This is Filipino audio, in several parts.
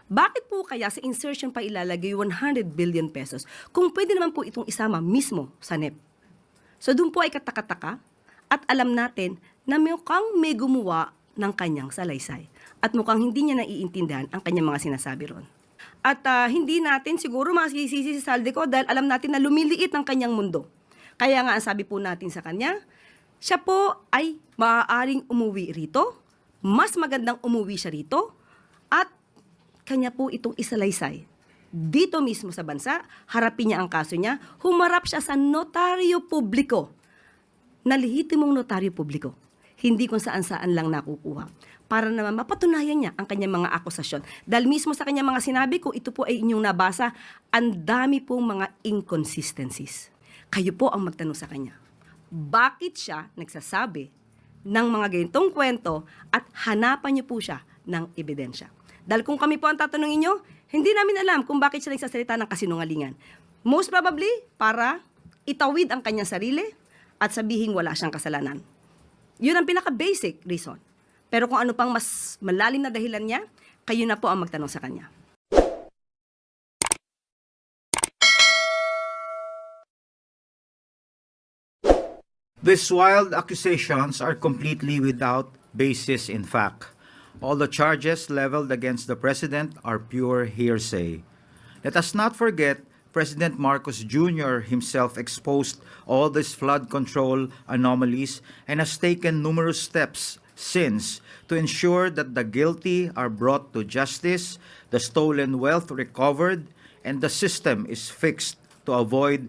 Bakit po kaya sa insertion pa ilalagay 100 billion pesos kung pwede naman po itong isama mismo sa NEP? So doon po ay katakataka at alam natin na mukhang may gumawa ng kanyang salaysay at mukhang hindi niya naiintindihan ang kanyang mga sinasabi ron. At hindi natin siguro masisisi si Zaldico dahil alam natin na lumiliit ang kanyang mundo. Kaya nga ang sabi po natin sa kanya, siya po ay maaaring umuwi rito, mas magandang umuwi siya rito, at kanya po itong isalaysay. Dito mismo sa bansa, harapin niya ang kaso niya, humarap siya sa notaryo publiko, na lehitimong notaryo publiko, hindi kung saan-saan lang nakukuha, para naman mapatunayan niya ang kanyang mga akusasyon. Dahil mismo sa kanyang mga sinabi ko, ito po ay inyong nabasa, ang dami pong mga inconsistencies. Kayo po ang magtanong sa kanya. Bakit siya nagsasabi ng mga ganitong kwento at hanapan niyo po siya ng ebidensya? Dahil kung kami po ang tatanungin niyo, hindi namin alam kung bakit siya nagsasalita ng kasinungalingan. Most probably, para itawid ang kanyang sarili at sabihin wala siyang kasalanan. Yun ang pinaka-basic reason. Pero kung ano pang mas malalim na dahilan niya, kayo na po ang magtanong sa kanya. These wild accusations are completely without basis in fact. All the charges leveled against the president are pure hearsay. Let us not forget President Marcos Jr. himself exposed all these flood control anomalies and has taken numerous steps since to ensure that the guilty are brought to justice, the stolen wealth recovered, and the system is fixed to avoid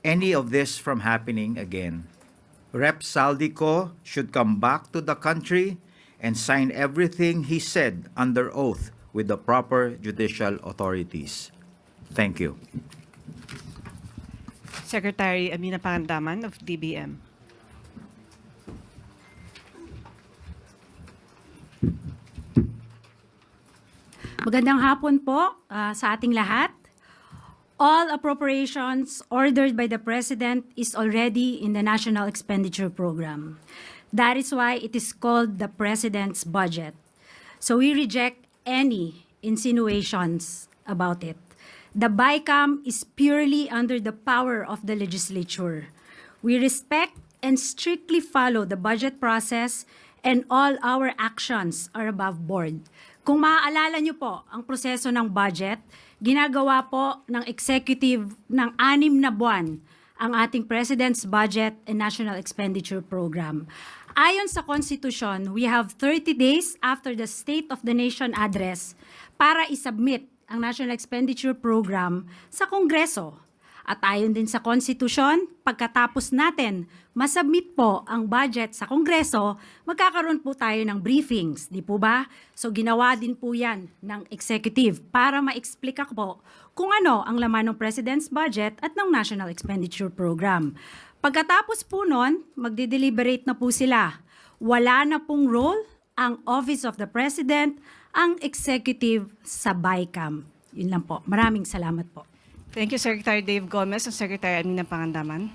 any of this from happening again. Rep. Zaldico should come back to the country and sign everything he said under oath with the proper judicial authorities. Thank you. Secretary Amina Pangandaman of DBM. Magandang hapon po sa ating lahat. All appropriations ordered by the President is already in the National Expenditure Program. That is why it is called the President's Budget. So we reject any insinuations about it. The BICAM is purely under the power of the legislature. We respect and strictly follow the budget process, and all our actions are above board. Kung maaalala niyo po, ang proseso ng budget, ginagawa po ng executive ng 6 na buwan ang ating President's Budget and National Expenditure Program. Ayon sa Constitution, we have 30 days after the State of the Nation Address para isubmit ang National Expenditure Program sa Kongreso. At ayon din sa Constitution, pagkatapos natin masubmit po ang budget sa Kongreso, magkakaroon po tayo ng briefings, di po ba? So ginawa din po yan ng executive para ma-explica po kung ano ang laman ng President's Budget at ng National Expenditure Program. Pagkatapos po nun, magde-deliberate na po sila. Wala na pong role ang Office of the President, ang executive sa BICAM. Yun lang po. Maraming salamat po. Thank you, Secretary Dave Gomez and Secretary Amina Pangandaman.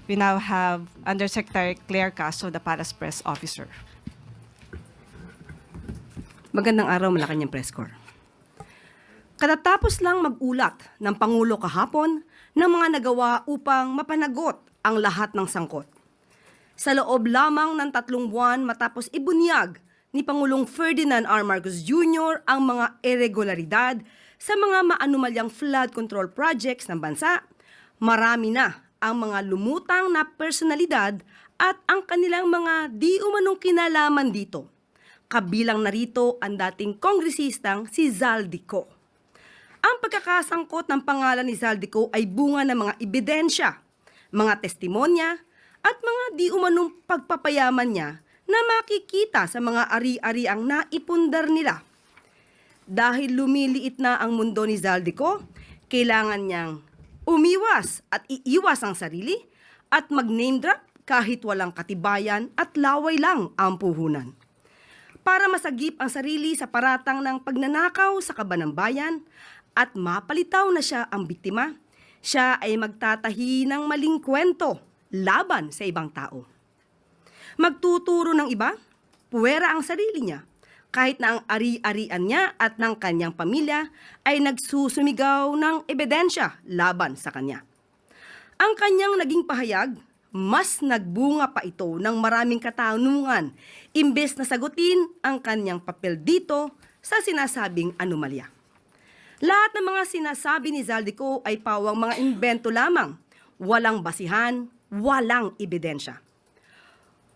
We now have Undersecretary Claire Caso, the Palace Press Officer. Magandang araw, Malacanang Press Corps. Katatapos lang mag-ulat ng Pangulo kahapon ng mga nagawa upang mapanagot ang lahat ng sangkot. Sa loob lamang ng 3 buwan matapos ibunyag ni Pangulong Ferdinand R. Marcos Jr. ang mga irregularidad sa mga maanumalyang flood control projects ng bansa, marami na ang mga lumutang na personalidad at ang kanilang mga di umanong kinalaman dito. Kabilang narito ang dating kongresistang si Zaldico. Ang pagkakasangkot ng pangalan ni Zaldico ay bunga ng mga ebidensya, mga testimonya, at mga di umanong pagpapayaman niya na makikita sa mga ari-ariang naipundar nila. Dahil lumiliit na ang mundo ni Zaldico, kailangan niyang umiwas at iiwas ang sarili at mag-name drop kahit walang katibayan at laway lang ang puhunan. Para masagip ang sarili sa paratang ng pagnanakaw sa kaban ng bayan at mapalitaw na siya ang biktima, siya ay magtatahi ng maling kwento laban sa ibang tao. Magtuturo ng iba, puwera ang sarili niya, kahit na ang ari-arian niya at ng kanyang pamilya ay nagsusumigaw ng ebidensya laban sa kanya. Ang kanyang naging pahayag, mas nagbunga pa ito ng maraming katanungan imbes na sagutin ang kanyang papel dito sa sinasabing anomalya. Lahat ng mga sinasabi ni Zaldico ay pawang mga imbento lamang, walang basihan, walang ebidensya.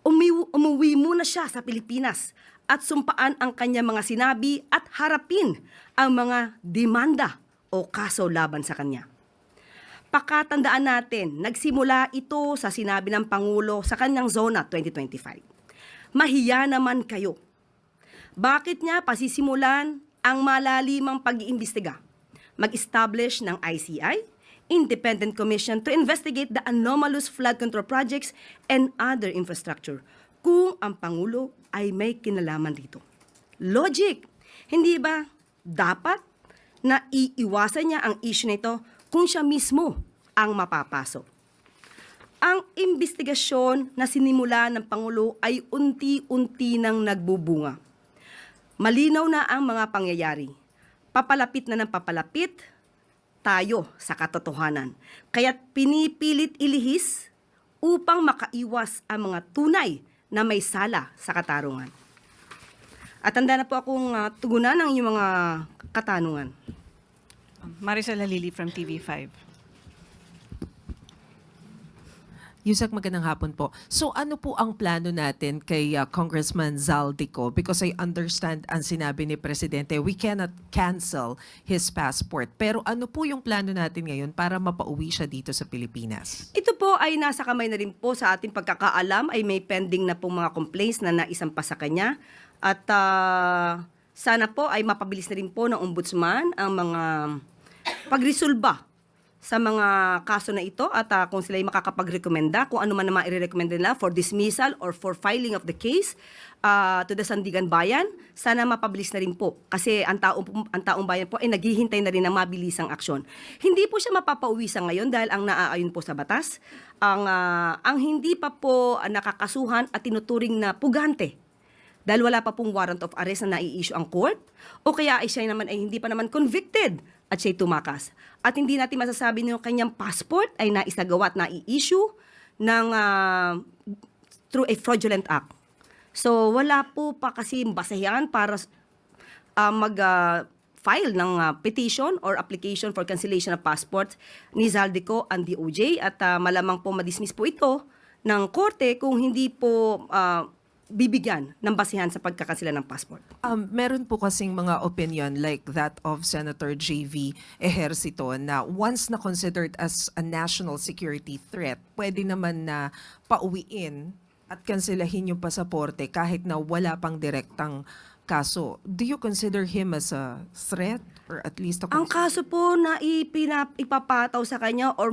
Umuwi muna siya sa Pilipinas at sumpaan ang kanyang mga sinabi at harapin ang mga demanda o kaso laban sa kanya. Pakatandaan natin, nagsimula ito sa sinabi ng Pangulo sa kanyang Zona 2025. Mahiya naman kayo. Bakit niya pasisimulan ang malalimang pag-iimbestiga? Mag-establish ng ICI, Independent Commission to investigate the anomalous flood control projects and other infrastructure kung ang Pangulo ay may kinalaman dito. Logic! Hindi ba dapat na iiwasan niya ang issue nito kung siya mismo ang mapapasok? Ang investigasyon na sinimula ng Pangulo ay unti-unti nang nagbubunga. Malinaw na ang mga pangyayari. Papalapit na ng papalapit tayo sa katotohanan. Kaya't pinipilit ilihis upang makaiwas ang mga tunay na may sala sa katarungan. At handa na po akong tugunan ng inyong mga katanungan. Maricel Halili from TV5. Yusek, magandang hapon po. So ano po ang plano natin kay Congressman Zaldico? Because I understand ang sinabi ni Presidente, we cannot cancel his passport. Pero ano po yung plano natin ngayon para mapauwi siya dito sa Pilipinas? Ito po ay nasa kamay na rin po sa ating pagkakaalam ay may pending na po mga complaints na naisampa sa kanya. At sana po ay mapabilis na rin po ng ombudsman ang mga pagresolba sa mga kaso na ito at kung sila ay makakapagrekomenda, kung ano man naman i-recommend nila for dismissal or for filing of the case to the Sandigan Bayan, sana mapabilis na rin po. Kasi ang taong bayan po ay naghihintay na rin ng mabilisang aksyon. Hindi po siya mapapauwi sa ngayon dahil ang naaayon po sa batas, ang hindi pa po nakakasuhan at tinuturing na pugante dahil wala pa pong warrant of arrest na nai-issue ang court, o kaya ay siya naman ay hindi pa naman convicted at siya'y tumakas. At hindi natin masasabi na yung kanyang passport ay naisagawa at nai-issue ng, through a fraudulent act. So wala po pa kasi basehan para mag-file ng petition or application for cancellation of passport ni Zaldico and DOJ at malamang po madismiss po ito ng korte kung hindi po bibigyan ng basihan sa pagkakansela ng passport. Meron po kasing mga opinion like that of Senator J.V. Ejercito na once na considered as a national security threat, pwede naman na pauwiin at kanselahin yung pasaporte kahit na wala pang direktang kaso. Do you consider him as a threat or at least a Ang kaso po na ipapataw sa kanya or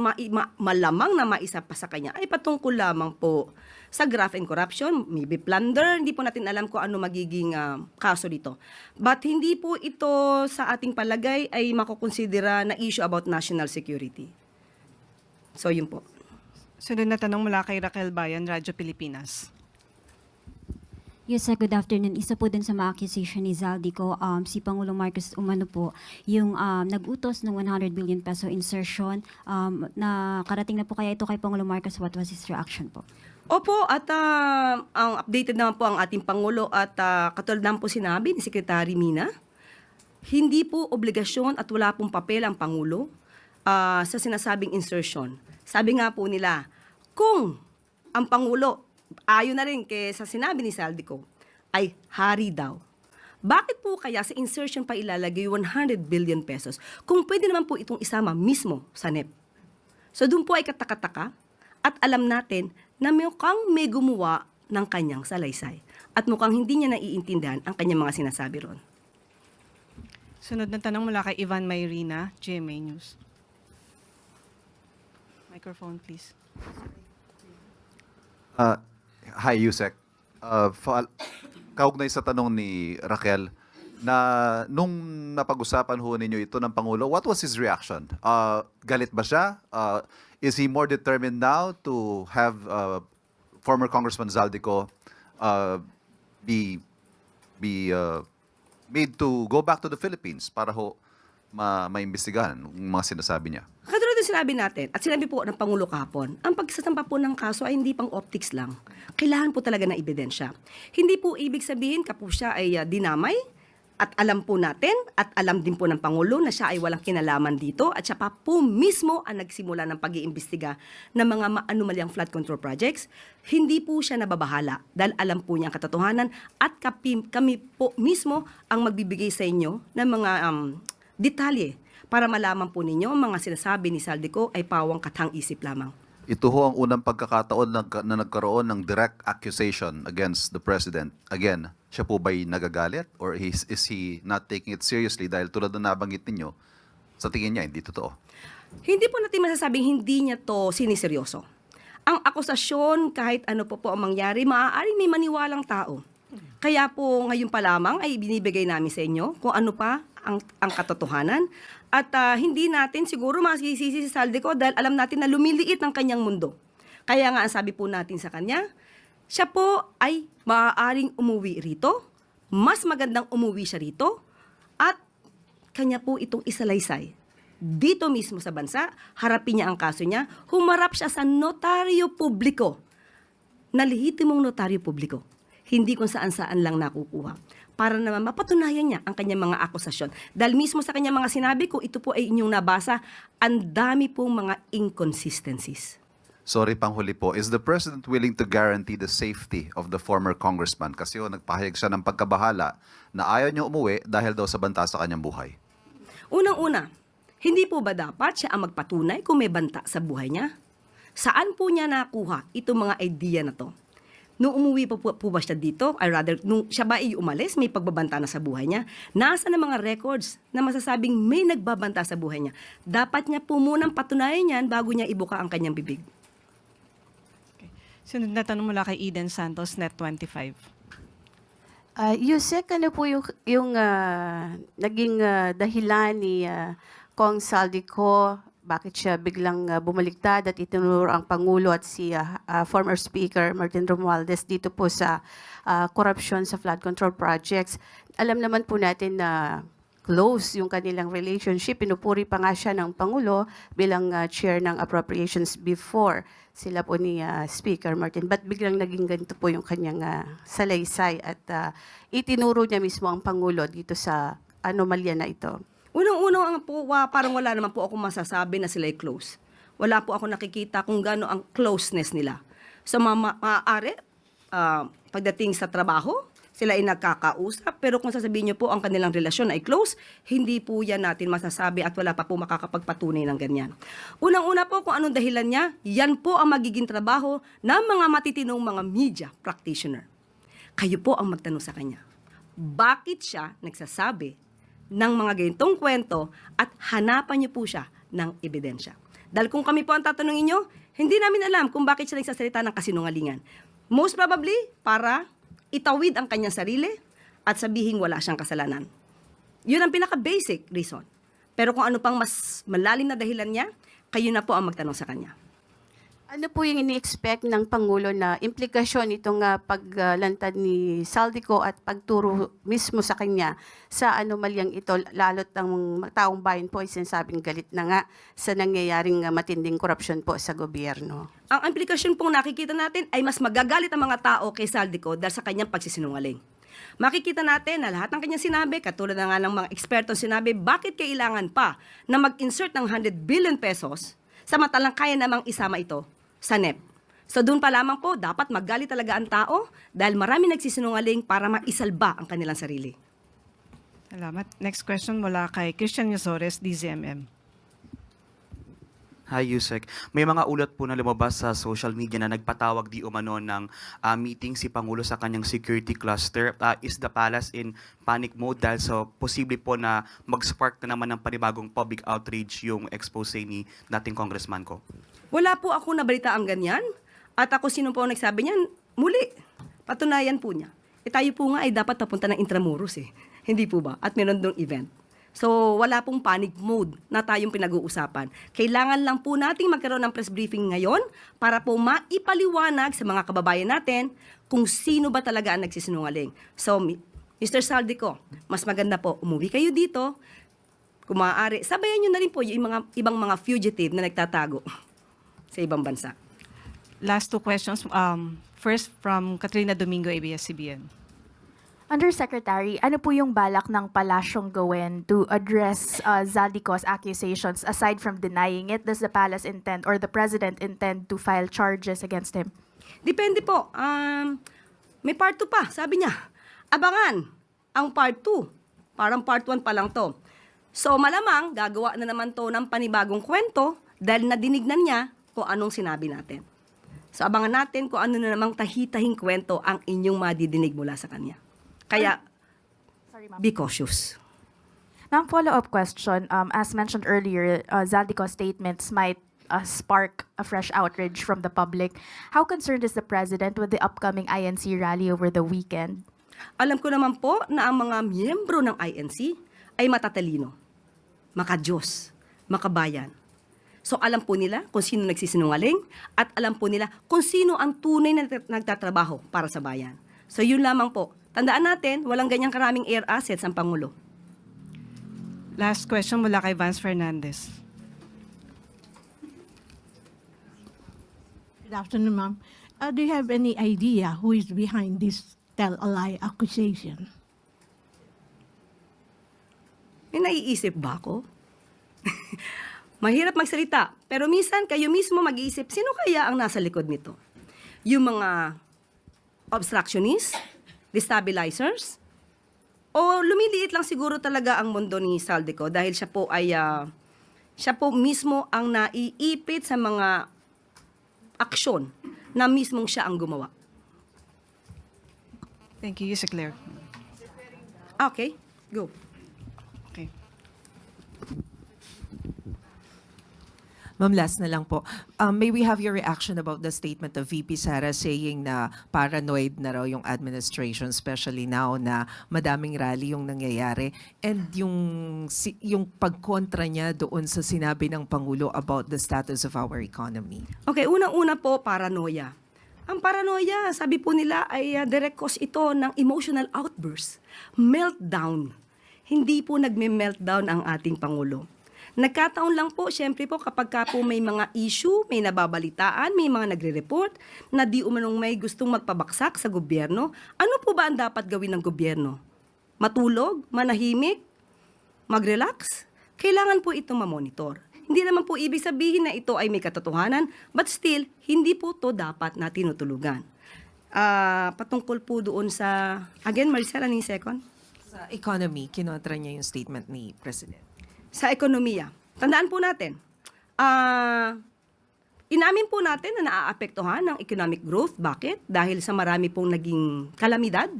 malamang na maisa pa sa kanya ay patungkol lamang po sa graft and corruption, maybe plunder, hindi po natin alam kung ano magiging kaso dito. But hindi po ito sa ating palagay ay makukonsidera na issue about national security. So yun po. Sunod na tanong mula kay Raquel Bayan, Radyo Pilipinas. Yes, sir. Good afternoon. Isa po din sa mga accusation ni Zaldico, si Pangulong Marcos umano po, yung nag-utos ng 100 billion peso insertion, na karating na po kaya ito kay Pangulong Marcos. What was his reaction po? Opo, at ang updated naman po ang ating Pangulo at katulad naman po sinabi ni Secretary Mina, hindi po obligasyon at wala pong papel ang Pangulo sa sinasabing insertion. Sabi nga po nila, kung ang Pangulo, ayon na rin sa sinabi ni Zaldico, ay hari daw. Bakit po kaya sa insertion pa ilalagay 100 billion pesos kung pwede naman po itong isama mismo sa NEP? So doon po ay katakataka at alam natin na mukhang may gumawa ng kanyang salaysay at mukhang hindi niya naiintindihan ang kanyang mga sinasabi ron. Sunod na tanong mula kay Ivan Mayrina, GMA News. Microphone, please. Hi, Yusek. Kaugnay sa tanong ni Raquel, na nung napag-usapan ho ninyo ito ng Pangulo, what was his reaction? Galit ba siya? Is he more determined now to have former Congressman Zaldico be made to go back to the Philippines para ho maimbestigahan yung mga sinasabi niya. Katulad din sinabi natin, at sinabi po ng Pangulo kahapon, ang pagsasampa po ng kaso ay hindi pang optics lang. Kailangan po talaga ng ebidensya. Hindi po ibig sabihin kapo siya ay dinamay, at alam po natin, at alam din po ng Pangulo na siya ay walang kinalaman dito, at siya pa po mismo ang nagsimula ng pag-iimbestiga ng mga anomalyang flood control projects. Hindi po siya nababahala dahil alam po niya ang katotohanan at kami po mismo ang magbibigay sa inyo ng mga detalye para malaman po ninyo ang mga sinasabi ni Saldico ay pawang katang-isip lamang. Ito ho ang unang pagkakataon na nagkaroon ng direct accusation against the President. Again, siya po ba'y nagagalit? Or is he not taking it seriously dahil tulad na nabanggit ninyo, sa tingin niya, hindi totoo? Hindi po natin masasabing hindi niya to siniseryoso. Ang akusasyon, kahit ano po ang mangyari, maaaring may maniwalang tao. Kaya po ngayon pa lamang ay binibigay namin sa inyo kung ano pa ang katotohanan. At hindi natin siguro masisisi si Saldico dahil alam natin na lumiliit ang kanyang mundo. Kaya nga ang sabi po natin sa kanya, siya po ay maaaring umuwi rito, mas magandang umuwi siya rito, at kanya po itong isalaysay. Dito mismo sa bansa, harapin niya ang kaso niya, humarap siya sa notaryo publiko, na lehitimong notaryo publiko. Hindi kung saan-saan lang nakukuha. Para naman mapatunayan niya ang kanyang mga akusasyon. Dahil mismo sa kanyang mga sinabi, kung ito po ay inyong nabasa, ang dami pong mga inconsistencies. Sorry, panghuli po. Is the President willing to guarantee the safety of the former congressman? Kasi nagpahayag siya ng pagkabahala na ayaw niya umuwi dahil daw sa banta sa kanyang buhay. Unang-una, hindi po ba dapat siya ang magpatunay kung may banta sa buhay niya? Saan po niya nakuha itong mga idea na to? Nung umuwi po ba siya dito, or rather, nung siya ba ay umalis, may pagbabanta na sa buhay niya, nasa na mga records na masasabing may nagbabanta sa buhay niya. Dapat niya po munang patunayan yan bago niya ibuka ang kanyang bibig. Sunod na tanong mula kay Eden Santos, Net25. Yusek, ano po yung naging dahilan ni Kong Saldico, bakit siya biglang bumaliktad at itinuro ang Pangulo at si former Speaker Martin Romualdez dito po sa korupsyon sa flood control projects? Alam naman po natin na close yung kanilang relationship. Pinupuri pa nga siya ng Pangulo bilang chair ng appropriations before sila po ni Speaker Martin. But biglang naging ganito po yung kanyang salaysay at itinuro niya mismo ang Pangulo dito sa anomalya na ito. Unang-unang po, parang wala naman po ako masasabi na sila'y close. Wala po ako nakikita kung gaano ang closeness nila. So maaari, pagdating sa trabaho, sila ay nagkakausap, pero kung sasabihin niyo po ang kanilang relasyon ay close, hindi po yan natin masasabi at wala pa po makakapagpatunay ng ganyan. Unang-una po kung anong dahilan niya, yan po ang magiging trabaho ng mga matitinong mga media practitioner. Kayo po ang magtanong sa kanya. Bakit siya nagsasabi ng mga ganitong kwento at hanapan niyo po siya ng ebidensya? Dahil kung kami po ang tatanungin niyo, hindi namin alam kung bakit siya nagsasalita ng kasinungalingan. Most probably, para itawid ang kanyang sarili at sabihin wala siyang kasalanan. Yun ang pinaka-basic reason. Pero kung ano pang mas malalim na dahilan niya, kayo na po ang magtanong sa kanya. Ano po yung ini-expect ng Pangulo na implikasyon itong paglantad ni Saldico at pagturo mismo sa kanya sa anomalyang ito, lalo't ang taong bayan po ay sinasabing galit na nga sa nangyayaring matinding korupsyon po sa gobyerno? Ang implikasyon pong nakikita natin ay mas magagalit ang mga tao kay Saldico dahil sa kanyang pagsisinungaling. Makikita natin na lahat ng kanyang sinabi, katulad na nga ng mga eksperto sinabi, bakit kailangan pa na mag-insert ng 100 billion pesos samantalang kaya namang isama ito sa NEP. So doon pa lamang po, dapat maggalit talaga ang tao dahil marami nagsisinungaling para maisalba ang kanilang sarili. Salamat. Next question mula kay Christian Yosores, DZMM. Hi, Yusek. May mga ulat po na lumabas sa social media na nagpatawag di umano ng meeting si Pangulo sa kanyang security cluster. Is the palace in panic mode dahil so posible po na mag-spark na naman ng panibagong public outrage yung expose ni dating congressman ko? Wala po ako nabalita ang ganyan. At ako sino po ang nagsabi niyan, muli, patunayan po niya. Tayo po nga ay dapat papunta ng Intramuros Hindi po ba? At meron doong event. So, wala pong panic mode na tayong pinag-uusapan. Kailangan lang po nating magkaroon ng press briefing ngayon para po maipaliwanag sa mga kababayan natin kung sino ba talaga ang nagsisinungaling. So, Mr. Saldico, mas maganda po, umuwi kayo dito. Kung maaari, sabayan nyo na rin po yung mga, ibang mga fugitive na nagtatago sa ibang bansa. Last two questions. First from Katrina Domingo, ABS-CBN. Undersecretary, ano po yung balak ng palasyong gawin to address Zaldico's accusations? Aside from denying it, does the palace intend or the president intend to file charges against him? Depende po. May part 2 pa, sabi niya. Abangan ang part 2. Parang part 1 pa lang to. So malamang gagawa na naman to ng panibagong kwento dahil nadinig na niya kung anong sinabi natin. So abangan natin kung ano na namang tahitahing kwento ang inyong madidinig mula sa kanya. Kaya, Sorry, ma'am. be cautious. Ma'am, follow-up question. As mentioned earlier, Zaldico's statements might spark a fresh outrage from the public. How concerned is the president with the upcoming INC rally over the weekend? Alam ko naman po na ang mga miyembro ng INC ay matatalino, makadiyos, makabayan. So alam po nila kung sino nagsisinungaling at alam po nila kung sino ang tunay na nagtatrabaho para sa bayan. So yun lamang po. Tandaan natin, walang ganyang karaming air assets ang Pangulo. Last question mula kay Vance Fernandez. Good afternoon, ma'am. Do you have any idea who is behind this tell-a-lie accusation? May naiisip ba ako? Mahirap magsalita, pero minsan kayo mismo mag-iisip, sino kaya ang nasa likod nito? Yung mga obstructionists, destabilizers, o lumiliit lang siguro talaga ang mundo ni Saldico dahil siya po mismo ang naiipit sa mga aksyon na mismong siya ang gumawa. Thank you, Yusek Claire. Okay, go. Okay. Ma'am, last na lang po. May we have your reaction about the statement of VP Sara saying na paranoid na raw yung administration, especially now na madaming rally yung nangyayari, and yung pagkontra niya doon sa sinabi ng Pangulo about the status of our economy? Okay, unang-una po, paranoia. Ang paranoia, sabi po nila, ay direct cause ito ng emotional outburst, meltdown. Hindi po nagme-meltdown ang ating Pangulo. Nagkataon lang po, syempre po, kapag ka po may mga issue, may nababalitaan, may mga nagre-report na di umanong may gustong magpabaksak sa gobyerno, ano po ba ang dapat gawin ng gobyerno? Matulog? Manahimik? Mag-relax? Kailangan po itong mamonitor. Hindi naman po ibig sabihin na ito ay may katotohanan, but still, hindi po to dapat na tinutulugan. Patungkol po doon sa, again, Maricel, ano yung second? Sa economy, kinontra niya yung statement ni President. Sa ekonomiya. Tandaan po natin, inamin po natin na naaapektuhan ng economic growth. Bakit? Dahil sa marami pong naging kalamidad.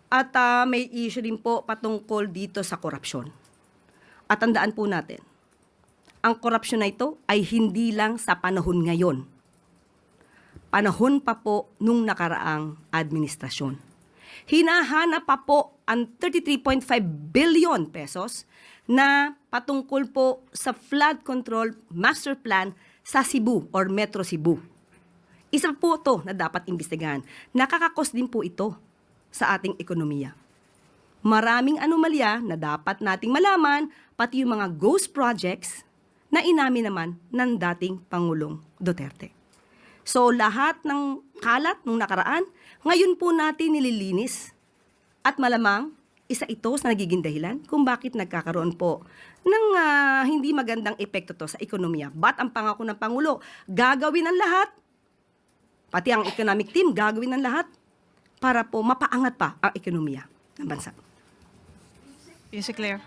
At may issue din po patungkol dito sa korupsyon. At tandaan po natin, ang korupsyon na ito ay hindi lang sa panahon ngayon. Panahon pa po nung nakaraang administrasyon. Hinahanap pa po ang 33.5 billion pesos na patungkol po sa flood control master plan sa Cebu or Metro Cebu. Isa po ito na dapat imbestigahan. Nakakakos din po ito sa ating ekonomiya. Maraming anomalya na dapat nating malaman, pati yung mga ghost projects na inamin naman ng dating Pangulong Duterte. So lahat ng kalat nung nakaraan, ngayon po natin nililinis at malamang isa ito sa nagiging dahilan kung bakit nagkakaroon po ng hindi magandang epekto to sa ekonomiya. But ang pangako ng Pangulo, gagawin ang lahat, pati ang economic team, gagawin ang lahat para po mapaangat pa ang ekonomiya ng bansa. Yusek Claire.